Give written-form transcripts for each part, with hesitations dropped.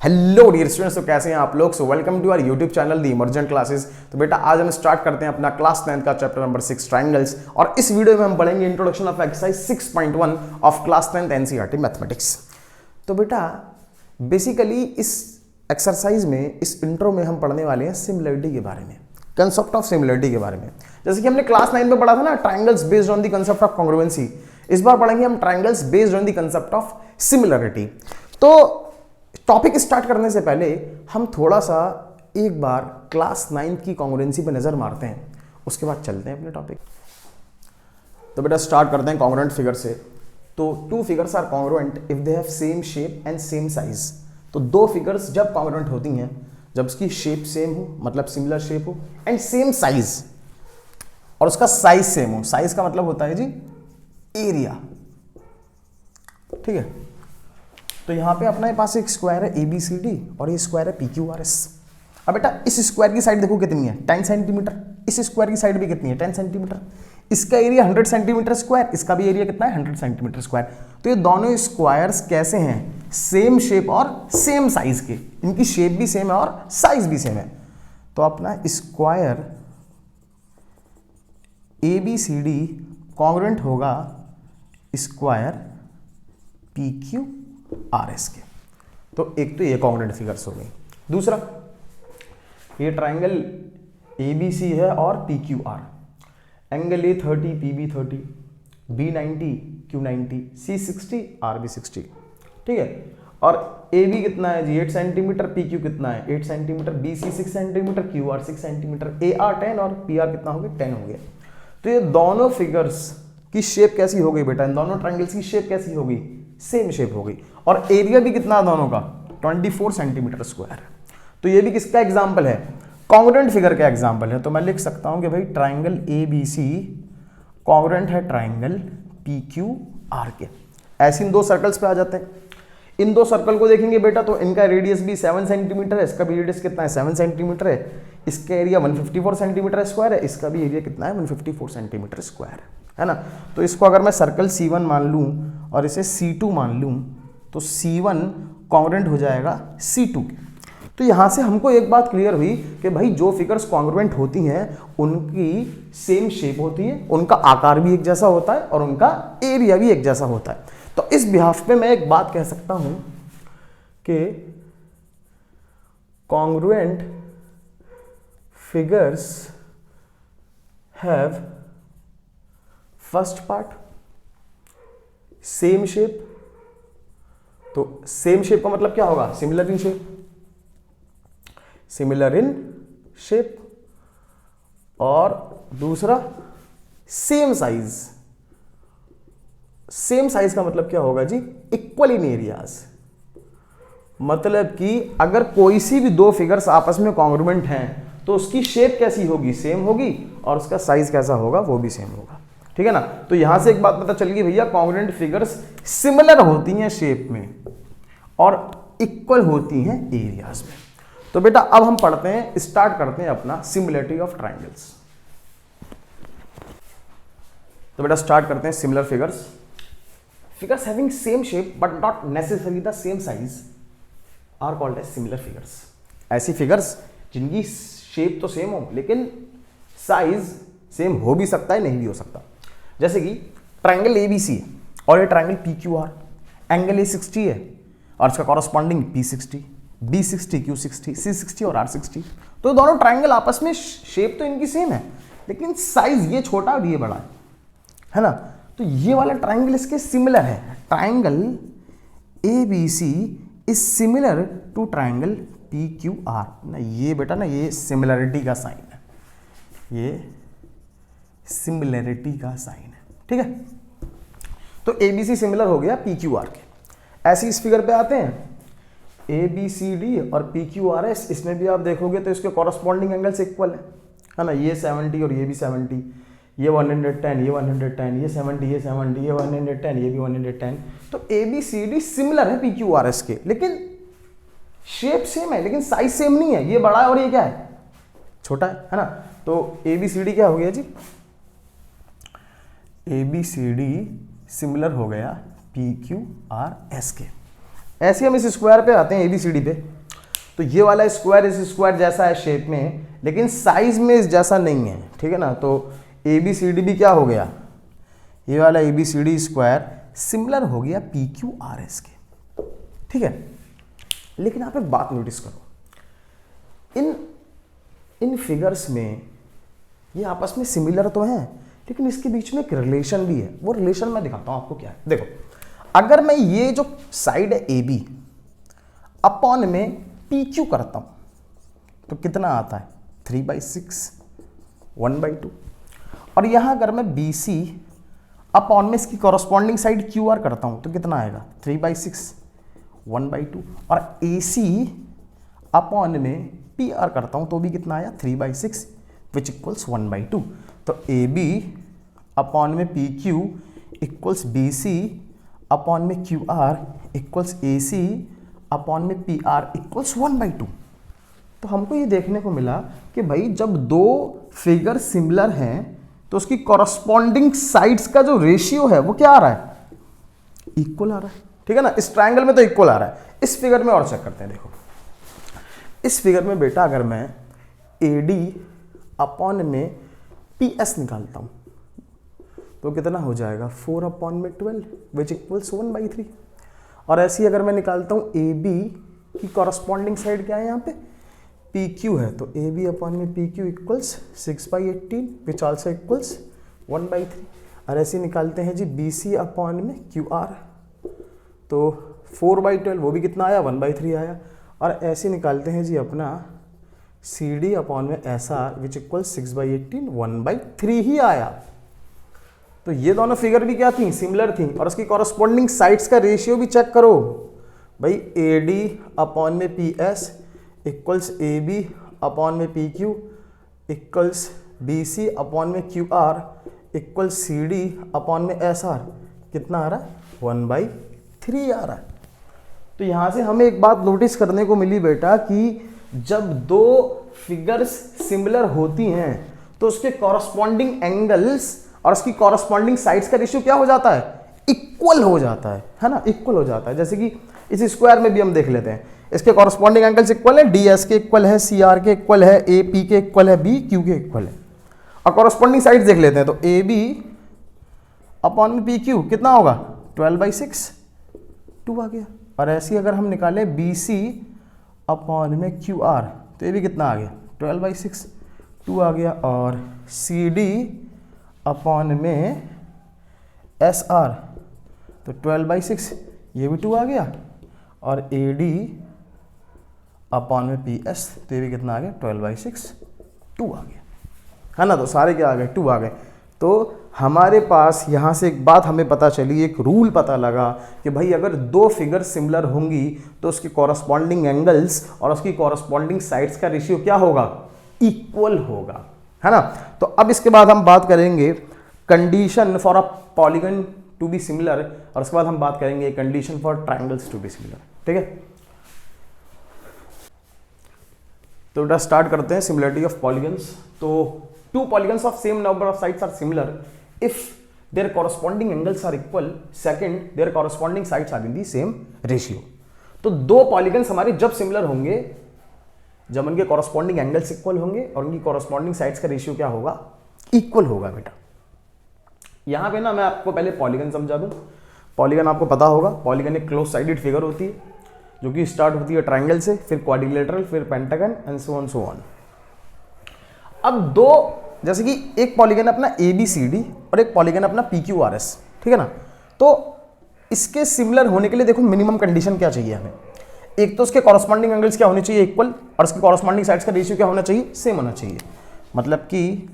Hello dear students, तो कैसे हैं आप लोग। So welcome to our YouTube channel the emergent classes. तो बेटा आज हम स्टार्ट करते हैं अपना क्लास 9 का चैप्टर नंबर 6 ट्रायंगल्स, और इस वीडियो में हम पढ़ेंगे introduction of exercise 6.1 of class 9 NCERT mathematics. तो बेटा बेसिकली इस एक्सरसाइज में, इस इंट्रो में हम पढ़ने वाले हैं सिमिलरिटी के बारे में, कंसेप्ट ऑफ सिमिलरिटी के बारे में। जैसे कि हमने क्लास 9 में पढ़ा था ना triangles based on the concept of congruency, इस बार पढ़ेंगे हम triangles based on the concept of similarity. तो टॉपिक स्टार्ट करने से पहले हम थोड़ा सा एक बार क्लास 9 की कॉन्ग्रुएंसी पे नजर मारते हैं, उसके बाद चलते हैं अपने टॉपिक। तो बेटा स्टार्ट करते हैं कॉन्ग्रुएंट फिगर से। तो two figures are congruent if they have same shape and same size. तो दो फिगर्स जब कॉन्ग्रुएंट होती हैं जब उसकी शेप सेम हो, मतलब सिमिलर शेप हो, एंड सेम साइज, और उसका साइज सेम हो। साइज का मतलब होता है जी एरिया, ठीक है। तो यहां पे अपने पास एक स्क्वायर है ABCD और ये स्क्वायर है PQRS। अब बेटा इस स्क्वायर की साइड देखो कितनी है, 10 सेंटीमीटर। इस स्क्वायर की साइड भी कितनी है, 10 सेंटीमीटर। इसका एरिया 100 सेंटीमीटर स्क्वायर, इसका भी एरिया कितना है, 100 सेंटीमीटर स्क्वायर। तो ये दोनों स्क्वायर्स कैसे हैं, सेम शेप और सेम साइज के। इनकी शेप भी सेम है और साइज भी सेम है। तो अपना स्क्वायर ABCD कॉन्ग्रुएंट होगा स्क्वायर PQRS के। तो एक तो ये कॉन्ग्रुएंट फिगर्स हो गई। दूसरा, ये ट्राइंगल ABC है और PQR, angle A30 PB30, B90 Q90, C60 RB60, ठीक है। और AB कितना है जी, 8 सेंटीमीटर, PQ कितना है 8 centimetre, BC 6 centimetre, QR 6 centimetre, AR 10 और PR कितना हो गया 10 हो गया। तो ये दोनों फिगर्स की शेप कैसी हो गई बेटा, इन दोनों ट्रायंगल्स की शेप कैसी हो गई, सेम शेप हो गई। और एरिया भी कितना है दोनों का, 24 सेंटीमीटर स्क्वायर। तो ये भी किसका एग्जांपल है, कॉन्ग्रुएंट फिगर का एग्जांपल है। तो मैं लिख सकता हूं कि भाई ट्रायंगल ABC कॉन्ग्रुएंट है ट्रायंगल PQR के। ऐसे इन दो सर्कल्स पे आ जाते हैं। इन दो सर्कल को देखेंगे बेटा तो इनका रेडियस भी 7 सेंटीमीटर है, इसका भी रेडियस कितना है 7 सेंटीमीटर है। इसका एरिया 154 सेंटीमीटर स्क्वायर है, इसका भी एरिया कितना है 154 सेंटीमीटर स्क्वायर है ना। तो इसको अगर मैं सर्कल C1 मान लूं और इसे C2 मान लूं तो C1 कॉन्ग्रुएंट हो जाएगा C2 के। तो यहां से हमको एक बात क्लियर हुई कि भाई जो फिगर्स कॉन्ग्रुएंट होती हैं उनकी सेम शेप होती है, उनका आकार भी एक जैसा होता है और उनका एरिया भी एक जैसा होता है। तो इस बिहाफ पे मैं एक बात कह सकता हूं कि congruent figures have first part same shape. तो सेम शेप का मतलब क्या होगा, similar in shape, similar in shape. और दूसरा सेम साइज। सेम साइज का मतलब क्या होगा जी, इक्वल इन एरियाज। मतलब कि अगर कोई सी भी दो फिगर्स आपस में कॉन्ग्रुएंट हैं तो उसकी शेप कैसी होगी, सेम होगी, और उसका साइज कैसा होगा, वो भी सेम होगा, ठीक है ना। तो यहां से एक बात पता चल गई भैया, कॉन्ग्रुएंट फिगर्स सिमिलर होती हैं शेप में और इक्वल होती हैं एरियाज में। तो बेटा अब हम पढ़ते हैं, स्टार्ट करते हैं अपना सिमिलरिटी ऑफ ट्रायंगल्स। तो बेटा स्टार्ट करते हैं similar figures. Figures having same shape but not necessary the same size are called as similar figures. ऐसी फिगर्स जिनकी शेप तो सेम हो लेकिन साइज सेम हो भी सकता है, नहीं भी हो सकता। जैसे कि ट्रायंगल ABC और ये ट्रायंगल PQR, एंगल A60 है और इसका corresponding P60, B60 Q60, C60 और R60। तो दोनों ट्रायंगल आपस में शेप तो इनकी सेम है लेकिन साइज ये छोटा और ये बड़ा है ना। तो ये वाला ट्रायंगल इसके सिमिलर है। Triangle ABC is similar to triangle PQR ना। ये बेटा ना, ये सिमिलरिटी का साइन है, ये सिमिलरिटी का साइन है, ठीक है। तो ABC सिमिलर हो गया PQR के। ऐसे इस फिगर पे आते हैं ABCD और PQRS, इसमें भी आप देखोगे तो इसके कॉरस्पॉन्डिंग एंगल्स इक्वल है ना। ये 70 और ये भी 70, ये 110, ये 110, ये 70, ये 70, ये 110, ये भी 110। तो ABCD सिमिलर है PQRS के, लेकिन शेप सेम है लेकिन साइज सेम नहीं है। ये बड़ा है और ये क्या है, छोटा है ना। तो ABCD क्या हो गया जी, ABCD सिमिलर हो गया PQRS के। ऐसे हम इस स्क्वायर पे आते हैं ABCD पे, तो ये वाला स्क्वायर इस स्क्वायर जैसा है शेप में, लेकिन साइज में इस जैसा नहीं है, ठीक है ना। तो ABCD भी क्या हो गया, ये वाला ABCD स्क्वायर सिमिलर हो गया PQRS के, ठीक है। लेकिन आप एक बात नोटिस करो, इन फिगर्स में ये आपस में सिमिलर तो हैं, लेकिन इसके बीच में एक रिलेशन भी है। वो रिलेशन मैं दिखाता हूं आपको क्या है। देखो, अगर मैं ये जो साइड है AB अपॉन में PQ करता हूं तो कितना आता है 3/6 1/2। और यहां अगर मैं BC अपॉन में इसकी कॉरस्पॉन्डिंग साइड QR करता हूं तो कितना आएगा 3/6 1/2। और AC अपॉन में PR करता हूं तो भी कितना आया 3/6 विच इक्वल्स 1/2। तो AB अपॉन में PQ इक्वल्स BC अपॉन में QR इक्वल्स AC अपॉन में PR इक्वल्स 1/2। तो हमको ये देखने को मिला कि भाई जब दो फिगर सिमिलर हैं तो उसकी कॉरस्पॉन्डिंग साइड्स का जो रेशियो है वो क्या आ रहा है, इक्वल आ रहा है, ठीक है ना। इस ट्रायंगल में तो इक्वल आ रहा है। इस फिगर में और चेक करते हैं। देखो, इस फिगर में बेटा अगर मैं AD अपॉन में PS निकालता हूं तो कितना हो जाएगा 4 अपॉन में 12 विच इक्वल्स 1/3। और ऐसे ही अगर मैं निकालता हूं AB की कॉरस्पॉन्डिंग साइड क्या है, यहाँ पे PQ है, तो AB अपॉन में PQ equals 6/18 which also equals 1/3। और ऐसे ही निकालते हैं जी BC अपॉन में QR, तो 4/12 वो भी कितना आया 1/3 आया। और ऐसे निकालते हैं जी अपना CD अपॉन में SR विच इक्वल 6/18 1/3 ही आया। तो ये दोनों फिगर भी क्या थी, सिमिलर थी। और उसकी कॉरस्पॉन्डिंग साइड्स का रेशियो भी चेक करो भाई, AD अपॉन में PS इक्वल्स AB अपॉन में PQ इक्वल्स BC अपॉन में QR इक्वल्स CD अपॉन में SR कितना आ रहा है 1/3 आ रहा है। तो यहां से हमें एक बात नोटिस करने को मिली बेटा कि जब दो फिगर्स सिमिलर होती हैं तो उसके कॉरस्पॉन्डिंग एंगल्स और उसकी कॉरस्पॉन्डिंग साइड्स का रेशियो क्या हो जाता है, इक्वल हो जाता है ना, इक्वल हो जाता है। जैसे कि इस स्क्वायर में भी हम देख लेते हैं, इसके कॉरस्पॉन्डिंग एंगल्स इक्वल है, DS के इक्वल है, CR के इक्वल है, AP के इक्वल है, BQ के इक्वल है। और कॉरस्पॉन्डिंग साइड्स देख लेते हैं, तो AB अपॉन में PQ कितना होगा 12/6 2 आ गया। और ऐसे ही अगर हम निकालें BC अपॉन में QR तो ये भी कितना आ गया 12/6 2 आ गया। और CD अपॉन में SR तो 12/6 ये भी 2 आ गया। और AD अपॉन में PS तो ये भी कितना आ गया 12/6 2 आ गया, है ना। तो सारे क्या आ गए 2 आ गए। तो हमारे पास यहाँ से एक बात हमें पता चली, एक रूल पता लगा कि भाई अगर दो फिगर सिमिलर होंगी तो उसके कॉरस्पॉन्डिंग एंगल्स और उसकी कॉरस्पॉन्डिंग साइड्स का रेशियो क्या होगा, इक्वल होगा, है ना। तो अब इसके बाद हम बात करेंगे condition for a polygon to be similar, और उसके बाद हम बात करेंगे condition for triangles to be similar, ठीक है। तो बेटा स्टार्ट करते हैं सिमिलरिटी ऑफ पॉलीगन्स। तो two polygons of same number of sides are similar if their corresponding angles are equal. Second, their corresponding sides are in the same ratio. तो दो polygons हमारे जब सिमिलर होंगे जब उनके कॉरस्पॉन्डिंग एंगल्स इक्वल होंगे और उनकी कॉरस्पॉन्डिंग साइड्स का रेशियो क्या होगा, इक्वल होगा बेटा। यहां पे ना मैं आपको पहले पॉलीगन समझा दूं। पॉलीगन आपको पता होगा, पॉलीगन एक क्लोज साइडेड फिगर होती है जो कि स्टार्ट होती है ट्राइंगल से, फिर क्वाड्रिलेटरल, फिर पेंटागन एंड सो ऑन। अब दो, जैसे कि एक पॉलीगन अपना ABCD और एक पॉलीगन अपना PQRS, ठीक है ना। तो इसके सिमिलर होने के लिए देखो मिनिमम कंडीशन क्या चाहिए हमें। एक तो उसके कॉरस्पॉन्डिंग एंगल्स क्या होने चाहिए, इक्वल, और उसके कॉरस्पॉन्डिंग साइड्स का रेशियो क्या होना चाहिए, सेम होना चाहिए। मतलब कि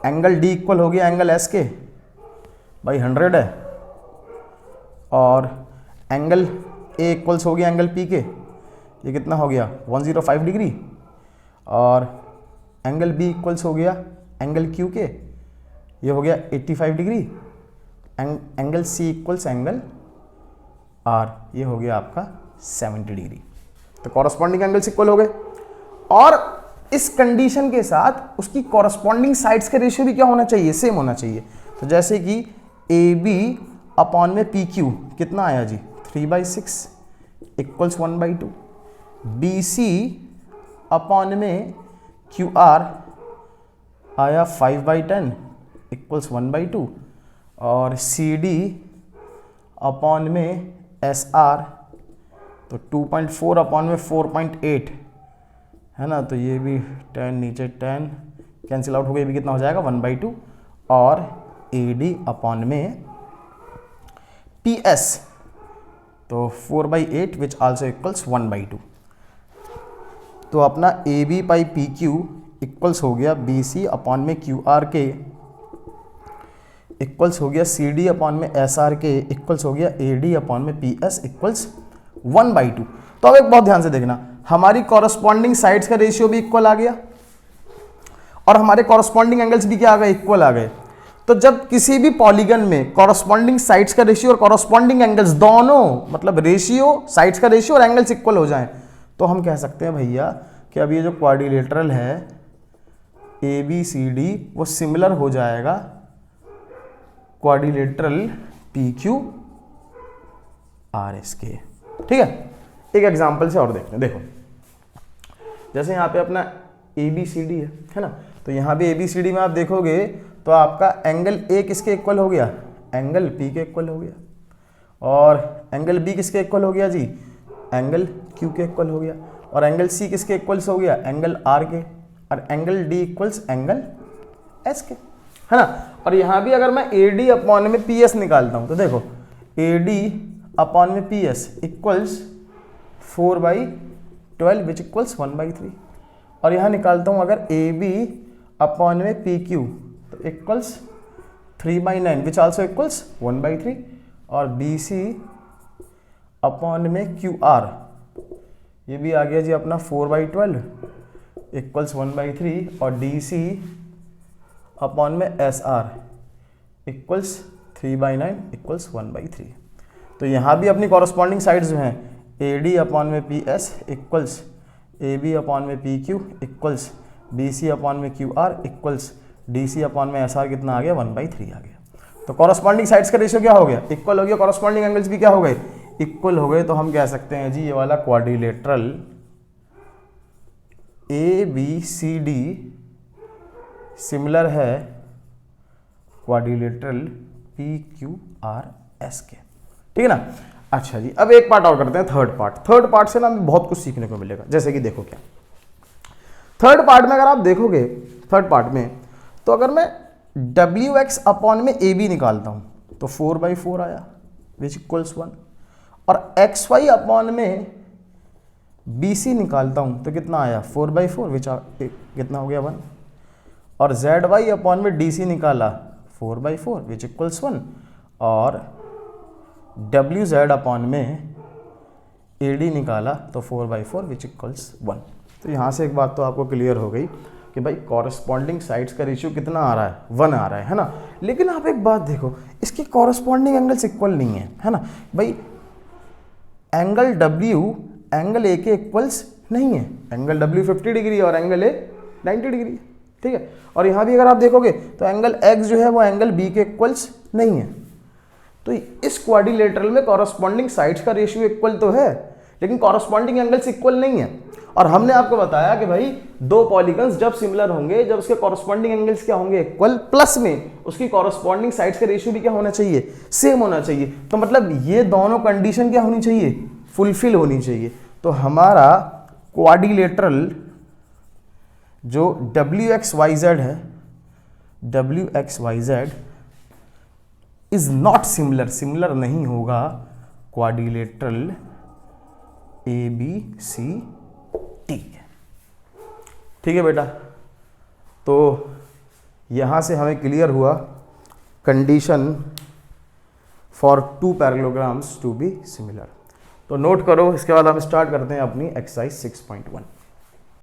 एंगल D इक्वल हो गया एंगल S के भाई 100 है, और एंगल A इक्वल्स हो गया एंगल P के, ये कितना हो गया 105 डिग्री, और एंगल B इक्वल्स हो गया एंगल Q के, ये हो गया 85 degree, angle C equals angle R, ये हो गया आपका 70 डिग्री। तो कॉरस्पॉन्डिंग एंगल्स इक्वल हो गए, और इस कंडीशन के साथ उसकी कॉरस्पॉन्डिंग साइड्स का रेशियो भी क्या होना चाहिए, सेम होना चाहिए। तो जैसे कि AB अपॉन में PQ कितना आया जी 3/6 इक्वल्स 1/2, BC अपॉन में QR आया 5/10 इक्वल्स 1/2, और CD अपॉन में SR तो 2.4 अपॉन में 4.8 है ना, तो ये भी 10 नीचे 10 कैंसिल आउट हो गया, भी कितना हो जाएगा 1/2, और AD अपॉन में PS तो 4/8 विच आल्सो इक्वल्स 1/2। तो अपना AB बाई PQ इक्वल्स हो गया BC अपॉन में QR के इक्वल्स हो गया CD अपॉन में SR के इक्वल्स हो गया AD अपॉन में PS इक्वल्स 1/2। तो अब एक बहुत ध्यान से देखना, हमारी कॉरस्पॉन्डिंग साइड्स का रेशियो भी इक्वल आ गया और हमारे कॉरस्पॉन्डिंग एंगल्स भी क्या आ गए, इक्वल आ गए। तो जब किसी भी पॉलीगन में कॉरस्पॉन्डिंग साइड्स का रेशियो और कॉरस्पॉन्डिंग एंगल्स दोनों, मतलब रेशियो, साइड्स का रेशियो और एंगल्स इक्वल हो जाएं, तो हम कह सकते हैं भैया कि अब ये जो क्वाड्रिलेटरल है ABCD वो सिमिलर हो जाएगा क्वाड्रिलेटरल PQRS के। ठीक है, एक एग्जांपल से और देखते हैं। देखो जैसे यहाँ पे अपना ABCD है ना, तो यहाँ भी ABCD में आप देखोगे तो आपका एंगल A किसके इक्वल हो गया, एंगल P के इक्वल हो गया, और एंगल B किसके इक्वल हो गया जी, एंगल Q के इक्वल हो गया, और एंगल C किसके इक्वल्स हो गया, एंगल R के, और angle D equals angle S के, है ना। और यहाँ भी अगर मैं AD अपॉन में PS निकालता हूँ तो देखो AD अपॉन में PS इक्वल्स 4/12 विच इक्वल्स 1/3, और यहाँ निकालता हूँ अगर AB अपॉन में PQ तो इक्वल्स 3/9 विच आल्सो इक्वल्स 1/3, और BC अपॉन में QR ये भी आ गया जी अपना 4/12 इक्वल्स 1/3, और DC अपॉन में SR इक्वल्स 3/9 इक्वल्स 1/3। तो यहाँ भी अपनी कॉरस्पॉन्डिंग साइड्स जो हैं AD अपॉन में PS इक्वल्स AB अपॉन में PQ इक्वल्स BC अपॉन में QR इक्वल्स DC अपॉन में SR कितना आ गया, 1/3 आ गया। तो कॉरस्पॉन्डिंग साइड्स का रेशियो क्या हो गया, इक्वल हो गया, कॉरस्पॉन्डिंग एंगल्स भी क्या हो गए, इक्वल हो गए। तो हम कह सकते हैं जी ये वाला क्वाड्रिलेटरल ABCD सिमिलर है क्वाड्रिलेटरल PQRS के। ठीक है ना। अच्छा जी, अब एक पार्ट और करते हैं, थर्ड पार्ट। थर्ड पार्ट से ना हमें बहुत कुछ सीखने को मिलेगा। जैसे कि देखो क्या, थर्ड पार्ट में अगर आप देखोगे, थर्ड पार्ट में तो अगर मैं WX अपॉन में AB निकालता हूं तो 4/4 आया विच इक्वल्स 1, और XY अपॉन में BC निकालता हूं तो कितना आया 4/4 विच कितना हो गया 1, और ZY अपॉन में DC निकाला 4/4 विच इक्वल्स 1, और WZ अपॉन में AD निकाला तो 4/4 विच इक्वल्स 1। तो यहाँ से एक बात तो आपको क्लियर हो गई कि भाई कॉरस्पॉन्डिंग साइड्स का रेशियो कितना आ रहा है, 1 आ रहा है ना। लेकिन आप एक बात देखो, इसके कॉरस्पॉन्डिंग एंगल्स इक्वल नहीं है ना भाई। एंगल W एंगल A के इक्वल्स नहीं है, एंगल W 50 डिग्री और एंगल A 90 डिग्री, ठीक है। और यहाँ भी अगर आप देखोगे तो एंगल X जो है वो एंगल B के इक्वल्स नहीं है। तो इस क्वाड्रिलेटरल में कॉरस्पॉन्डिंग साइड्स का रेशियो इक्वल तो है, लेकिन कॉरस्पॉन्डिंग एंगल्स इक्वल नहीं है। और हमने आपको बताया कि भाई दो पॉलीगन्स जब सिमिलर होंगे, जब उसके कॉरस्पॉन्डिंग एंगल्स क्या होंगे, इक्वल, प्लस में उसकी कॉरस्पॉन्डिंग साइड्स का रेशियो भी क्या होना चाहिए, सेम होना चाहिए। तो मतलब ये दोनों कंडीशन क्या होनी चाहिए, फुलफिल होनी चाहिए। तो हमारा क्वाड्रिलेटरल जो WXYZ है, WXYZ is not similar, similar नहीं होगा क्वाड्रिलेटरल ABCD। ठीक है बेटा, तो यहां से हमें क्लियर हुआ condition for two parallelograms to be similar. तो नोट करो, इसके बाद हम स्टार्ट करते हैं अपनी एक्सरसाइज 6.1।